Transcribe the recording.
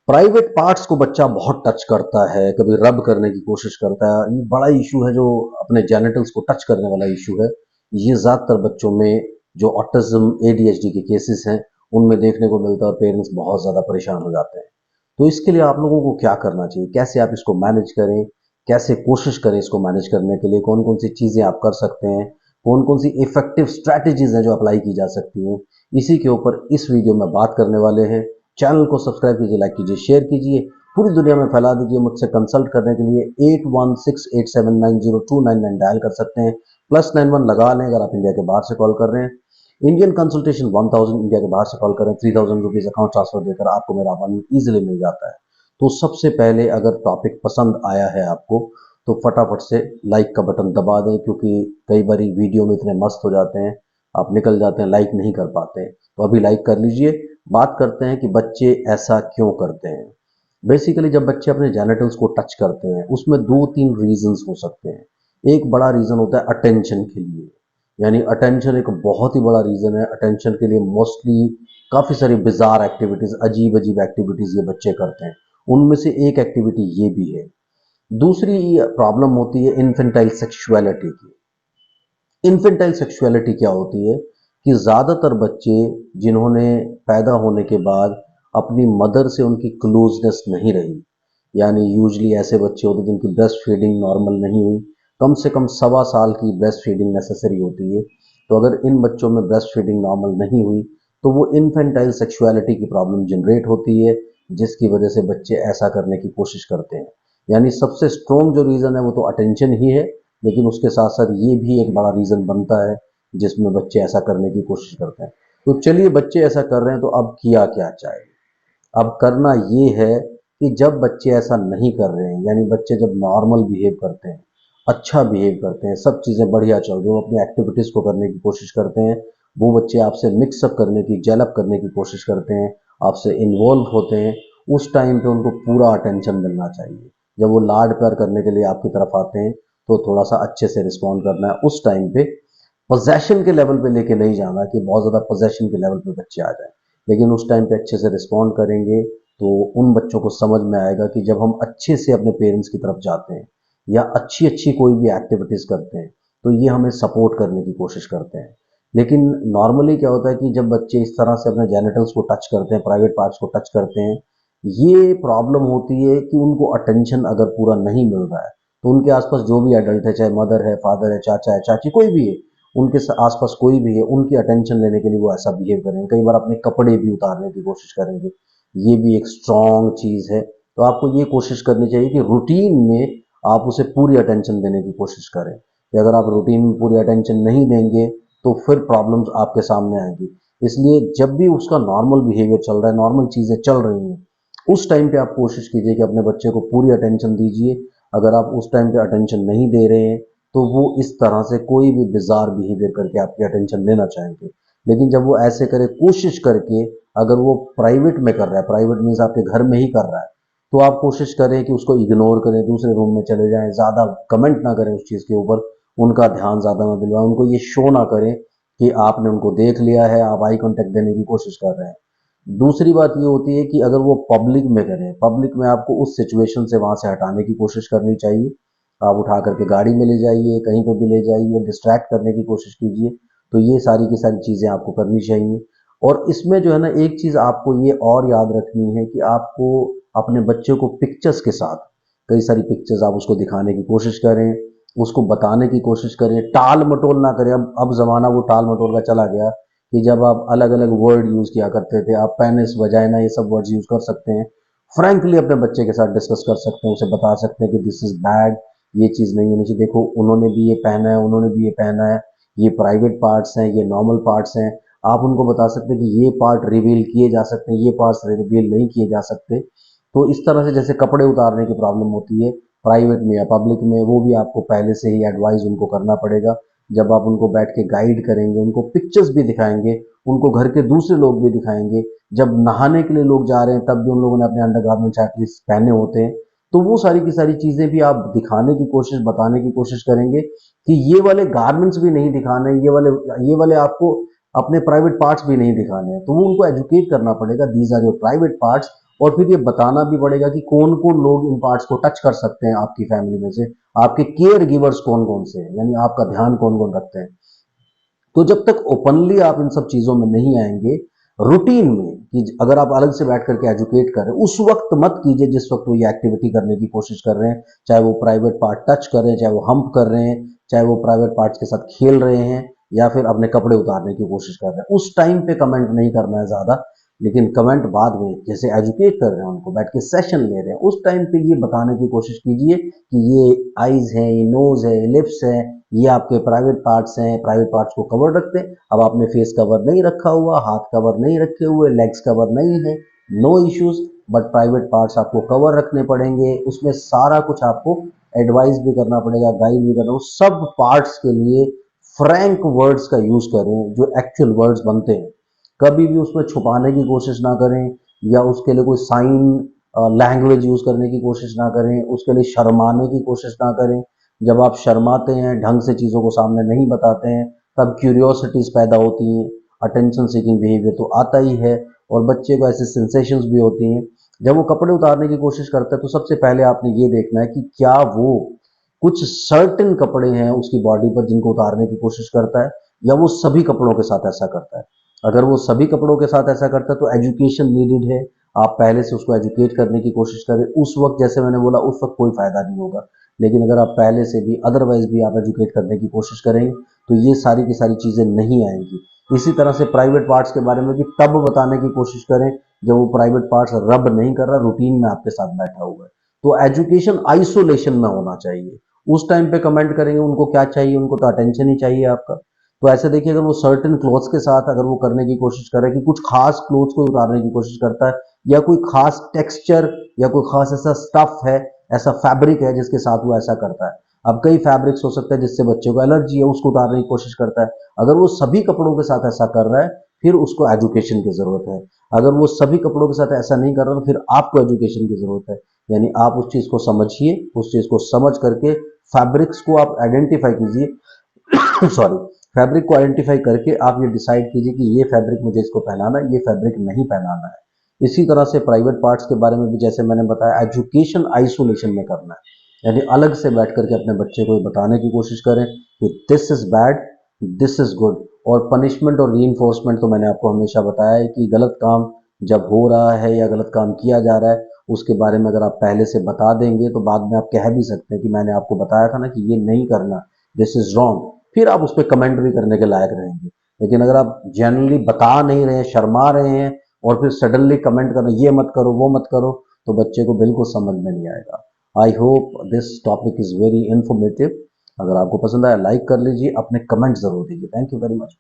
Private parts को बच्चा बहुत टच करता है, कभी रब करने की कोशिश करता है। ये बड़ा इशू है, जो अपने जेनिटल्स को टच करने वाला इशू है। ये ज़्यादातर बच्चों में जो ऑटिज्म एडीएचडी के केसेस हैं उनमें देखने को मिलता है, और पेरेंट्स बहुत ज़्यादा परेशान हो जाते हैं। तो इसके लिए आप लोगों को क्या करना चाहिए, कैसे आप इसको मैनेज करें, कैसे कोशिश करें इसको मैनेज करने के लिए, कौन कौन सी चीज़ें आप कर सकते हैं, कौन कौन सी इफेक्टिव स्ट्रैटेजीज हैं जो अप्लाई की जा सकती हैं, इसी के ऊपर इस वीडियो में बात करने वाले हैं। चैनल को सब्सक्राइब कीजिए, लाइक कीजिए, शेयर कीजिए, पूरी दुनिया में फैला दीजिए। मुझसे कंसल्ट करने के लिए 8168790299 डायल कर सकते हैं। +91 लगा लें अगर आप इंडिया के बाहर से कॉल कर रहे हैं। इंडियन कंसल्टेशन 1000, इंडिया के बाहर से कॉल करें 3000 रुपीज़ अकाउंट ट्रांसफर देकर आपको मेरा अपॉइंटमेंट ईजिली मिल जाता है। तो सबसे पहले, अगर टॉपिक पसंद आया है आपको, तो फटाफट से लाइक का बटन दबा दें, क्योंकि कई बार वीडियो में इतने मस्त हो जाते हैं, आप निकल जाते हैं, लाइक नहीं कर पाते हैं। तो अभी लाइक कर लीजिए। बात करते हैं कि बच्चे ऐसा क्यों करते हैं। बेसिकली जब बच्चे अपने जेनिटल्स को टच करते हैं, उसमें 2-3 रीजंस हो सकते हैं। एक बड़ा रीजन होता है अटेंशन के लिए, यानी अटेंशन एक बहुत ही बड़ा रीजन है। अटेंशन के लिए मोस्टली काफ़ी सारी बिजार एक्टिविटीज़, अजीब अजीब एक्टिविटीज़ ये बच्चे करते हैं। उनमें से एक एक्टिविटी ये भी है। दूसरी प्रॉब्लम होती है इन्फेंटाइल सेक्सुअलिटी की। इन्फेंटाइल सेक्सुअलिटी क्या होती है कि ज़्यादातर बच्चे जिन्होंने पैदा होने के बाद अपनी मदर से उनकी क्लोजनेस नहीं रही, यानी यूजली ऐसे बच्चे होते हैं जिनकी ब्रेस्ट फीडिंग नॉर्मल नहीं हुई, कम से कम 1.25 साल की ब्रेस्ट फीडिंग नेसेसरी होती है। तो अगर इन बच्चों में ब्रेस्ट फीडिंग नॉर्मल नहीं हुई, तो वो इन्फेंटाइल सेक्सुअलिटी की प्रॉब्लम जनरेट होती है, जिसकी वजह से बच्चे ऐसा करने की कोशिश करते हैं। यानी सबसे स्ट्रॉन्ग जो रीज़न है वो तो अटेंशन ही है, लेकिन उसके साथ साथ ये भी एक बड़ा रीज़न बनता है जिसमें बच्चे ऐसा करने की कोशिश करते हैं। तो चलिए, बच्चे ऐसा कर रहे हैं तो अब किया क्या जाए। अब करना ये है कि जब बच्चे ऐसा नहीं कर रहे हैं, यानी बच्चे जब नॉर्मल बिहेव करते हैं, अच्छा बिहेव करते हैं, सब चीज़ें बढ़िया चल रही हैं, वो अपनी एक्टिविटीज़ को करने की कोशिश करते हैं, वो बच्चे आपसे मिक्सअप करने की, जेलअप करने की कोशिश करते हैं, आपसे इन्वॉल्व होते हैं, उस टाइम पे उनको पूरा अटेंशन मिलना चाहिए। जब वो लाड प्यार करने के लिए आपकी तरफ आते हैं, तो थोड़ा सा अच्छे से रिस्पॉन्ड करना है। उस टाइम पे पोजेशन के लेवल पे लेके नहीं जाना कि बहुत ज़्यादा पोजेशन के लेवल पे बच्चे आ जाए, लेकिन उस टाइम पे अच्छे से रिस्पॉन्ड करेंगे तो उन बच्चों को समझ में आएगा कि जब हम अच्छे से अपने पेरेंट्स की तरफ जाते हैं या अच्छी अच्छी कोई भी एक्टिविटीज़ करते हैं, तो ये हमें सपोर्ट करने की कोशिश करते हैं। लेकिन नॉर्मली क्या होता है कि जब बच्चे इस तरह से अपने जेनिटल्स को टच करते हैं, प्राइवेट पार्ट्स को टच करते हैं, ये प्रॉब्लम होती है कि उनको अटेंशन अगर पूरा नहीं मिल रहा है, तो उनके आसपास जो भी एडल्ट है, चाहे मदर है, फादर है, चाचा है, चाची, कोई भी है, उनके आसपास कोई भी है, उनकी अटेंशन लेने के लिए वो ऐसा बिहेव करेंगे। कई बार अपने कपड़े भी उतारने की कोशिश करेंगे। ये भी एक स्ट्रॉन्ग चीज़ है। तो आपको ये कोशिश करनी चाहिए कि रूटीन में आप उसे पूरी अटेंशन देने की कोशिश करें, कि अगर आप रूटीन में पूरी अटेंशन नहीं देंगे तो फिर प्रॉब्लम्स आपके सामने आएंगी। इसलिए जब भी उसका नॉर्मल बिहेवियर चल रहा है, नॉर्मल चीज़ें चल रही हैं, उस टाइम पे आप कोशिश कीजिए कि अपने बच्चे को पूरी अटेंशन दीजिए। अगर आप उस टाइम पे अटेंशन नहीं दे रहे हैं, तो वो इस तरह से कोई भी बिजार बिहेवियर करके आपकी अटेंशन लेना चाहेंगे। लेकिन जब वो ऐसे करे, कोशिश करके, अगर वो प्राइवेट में कर रहा है, प्राइवेट मीन्स आपके घर में ही कर रहा है, तो आप कोशिश करें कि उसको इग्नोर करें, दूसरे रूम में चले जाएं, ज़्यादा कमेंट ना करें उस चीज़ के ऊपर, उनका ध्यान ज़्यादा ना दिलवाएं, उनको ये शो ना करें कि आपने उनको देख लिया है, आप आई कांटेक्ट देने की कोशिश कर रहे हैं। दूसरी बात ये होती है कि अगर वो पब्लिक में करें, पब्लिक में आपको उस सिचुएशन से वहाँ से हटाने की कोशिश करनी चाहिए। आप उठा करके गाड़ी में ले जाइए, कहीं पे भी ले जाइए, डिस्ट्रैक्ट करने की कोशिश कीजिए। तो ये सारी की सारी चीज़ें आपको करनी चाहिए। और इसमें जो है ना, एक चीज़ आपको ये और याद रखनी है कि आपको अपने बच्चे को पिक्चर्स के साथ, कई सारी पिक्चर्स आप उसको दिखाने की कोशिश करें, उसको बताने की कोशिश करें, टाल मटोल ना करें। अब ज़माना वो टाल मटोल का चला गया कि जब आप अलग अलग वर्ड यूज़ किया करते थे, आप पेनिस, वजाइना, ये सब वर्ड्स यूज़ कर सकते हैं। फ्रैंकली अपने बच्चे के साथ डिस्कस कर सकते हैं, उसे बता सकते हैं कि दिस इज़ बैड, ये चीज़ नहीं होनी चाहिए, देखो उन्होंने भी ये पहना है, उन्होंने भी ये पहना है, ये प्राइवेट पार्ट्स हैं, ये नॉर्मल पार्ट्स हैं। आप उनको बता सकते हैं कि ये पार्ट रिवील किए जा सकते हैं, ये पार्ट्स रिवील नहीं किए जा सकते। तो इस तरह से जैसे कपड़े उतारने की प्रॉब्लम होती है प्राइवेट में या पब्लिक में, वो भी आपको पहले से ही एडवाइस उनको करना पड़ेगा। जब आप उनको बैठ के गाइड करेंगे, उनको पिक्चर्स भी दिखाएंगे, उनको घर के दूसरे लोग भी दिखाएंगे। जब नहाने के लिए लोग जा रहे हैं, तब भी उन लोगों ने अपने अंडरगारमेंट्स एटलीस्ट पहने होते हैं। तो वो सारी की सारी चीज़ें भी आप दिखाने की कोशिश, बताने की कोशिश करेंगे कि ये वाले गारमेंट्स भी नहीं दिखाने, ये वाले आपको अपने प्राइवेट पार्ट्स भी नहीं दिखाने हैं। तो वो उनको एजुकेट करना पड़ेगा, these are your private parts, और फिर ये बताना भी पड़ेगा कि कौन कौन लोग इन पार्ट्स को टच कर सकते हैं आपकी फैमिली में से, आपके केयर गिवर्स कौन कौन से हैं, यानी आपका ध्यान कौन कौन रखते हैं। तो जब तक ओपनली आप इन सब चीजों में नहीं आएंगे रूटीन में, कि अगर आप अलग से बैठ करके एजुकेट कर रहे हैं, उस वक्त मत कीजिए जिस वक्त वो ये एक्टिविटी करने की कोशिश कर रहे हैं, चाहे वो प्राइवेट पार्ट टच कर रहे हैं, चाहे वो हम्प कर रहे हैं, चाहे वो प्राइवेट पार्ट्स के साथ खेल रहे हैं, या फिर अपने कपड़े उतारने की कोशिश कर रहे हैं। उस टाइम पे कमेंट नहीं करना है ज्यादा, लेकिन कमेंट बाद में, जैसे एजुकेट कर रहे हैं उनको, बैठ के सेशन ले रहे हैं, उस टाइम पे ये बताने की कोशिश कीजिए कि ये आईज है, ये नोज है, ये लिप्स है, ये आपके प्राइवेट पार्ट्स हैं, प्राइवेट पार्ट्स को कवर रखते हैं। अब आपने फेस कवर नहीं रखा हुआ, हाथ कवर नहीं रखे हुए, लेग्स कवर नहीं है, no issues, but private parts आपको कवर रखने पड़ेंगे। उसमें सारा कुछ आपको एडवाइस भी करना पड़ेगा, गाइड भी करना, सब पार्ट्स के लिए फ्रैंक वर्ड्स का यूज करें, जो एक्चुअल वर्ड्स बनते हैं। कभी भी उसमें छुपाने की कोशिश ना करें, या उसके लिए कोई साइन लैंग्वेज यूज करने की कोशिश ना करें, उसके लिए शर्माने की कोशिश ना करें। जब आप शर्माते हैं, ढंग से चीज़ों को सामने नहीं बताते हैं, तब क्यूरियोसिटीज पैदा होती हैं, अटेंशन सीकिंग बिहेवियर तो आता ही है, और बच्चे को ऐसे सेंसेशंस भी होती हैं। जब वो कपड़े उतारने की कोशिश करता है तो सबसे पहले आपने ये देखना है कि क्या वो कुछ सर्टेन कपड़े हैं उसकी बॉडी पर जिनको उतारने की कोशिश करता है, या वो सभी कपड़ों के साथ ऐसा करता है। अगर वो सभी कपड़ों के साथ ऐसा करता है तो एजुकेशन नीडेड है, आप पहले से उसको एजुकेट करने की कोशिश करें। उस वक्त जैसे मैंने बोला, उस वक्त कोई फायदा नहीं होगा, लेकिन अगर आप पहले से भी अदरवाइज भी आप एजुकेट करने की कोशिश करेंगे तो ये सारी की सारी चीज़ें नहीं आएंगी। इसी तरह से प्राइवेट पार्ट्स के बारे में भी तब बताने की कोशिश करें जब वो प्राइवेट पार्ट्स रब नहीं कर रहा, रूटीन में आपके साथ बैठा हुआ है। तो एजुकेशन आइसोलेशन में होना चाहिए। उस टाइम पे कमेंट करेंगे, उनको क्या चाहिए, उनको तो अटेंशन ही चाहिए आपका। तो ऐसे देखिए, अगर वो सर्टेन क्लोथ्स के साथ अगर वो करने की कोशिश करे कि कुछ खास क्लोथ्स को उतारने की कोशिश करता है, या कोई खास टेक्सचर या कोई खास ऐसा स्टफ है, ऐसा फैब्रिक है जिसके साथ वो ऐसा करता है। अब कई फैब्रिक्स हो सकते हैं जिससे बच्चे को एलर्जी है, उसको उतारने की कोशिश करता है। अगर वो सभी कपड़ों के साथ ऐसा कर रहा है, फिर उसको एजुकेशन की जरूरत है। अगर वो सभी कपड़ों के साथ ऐसा नहीं कर रहा, तो फिर आपको एजुकेशन की जरूरत है। यानी आप उस चीज को समझिए, उस चीज को समझ करके फैब्रिक्स को आप आइडेंटिफाई कीजिए सॉरी, फैब्रिक को आइडेंटिफाई करके आप ये डिसाइड कीजिए कि ये फैब्रिक मुझे इसको पहनाना है, ये फैब्रिक नहीं पहनाना है। इसी तरह से प्राइवेट पार्ट्स के बारे में भी जैसे मैंने बताया, एजुकेशन आइसोलेशन में करना है, यानी अलग से बैठ करके अपने बच्चे को बताने की कोशिश करें कि this is bad, this is good. और पनिशमेंट और रीइंफोर्समेंट तो मैंने आपको हमेशा बताया है कि गलत काम जब हो रहा है या गलत काम किया जा रहा है, उसके बारे में अगर आप पहले से बता देंगे तो बाद में आप कह भी सकते हैं कि मैंने आपको बताया था ना कि ये नहीं करना, दिस इज रॉन्ग। फिर आप उस पर कमेंट भी करने के लायक रहेंगे। लेकिन अगर आप जनरली बता नहीं रहे हैं, शर्मा रहे हैं, और फिर सडनली कमेंट कर रहे हैं ये मत करो वो मत करो, तो बच्चे को बिल्कुल समझ में नहीं आएगा। I hope this topic is very informative. अगर आपको पसंद आया लाइक कर लीजिए, अपने कमेंट जरूर दीजिए। Thank you very much.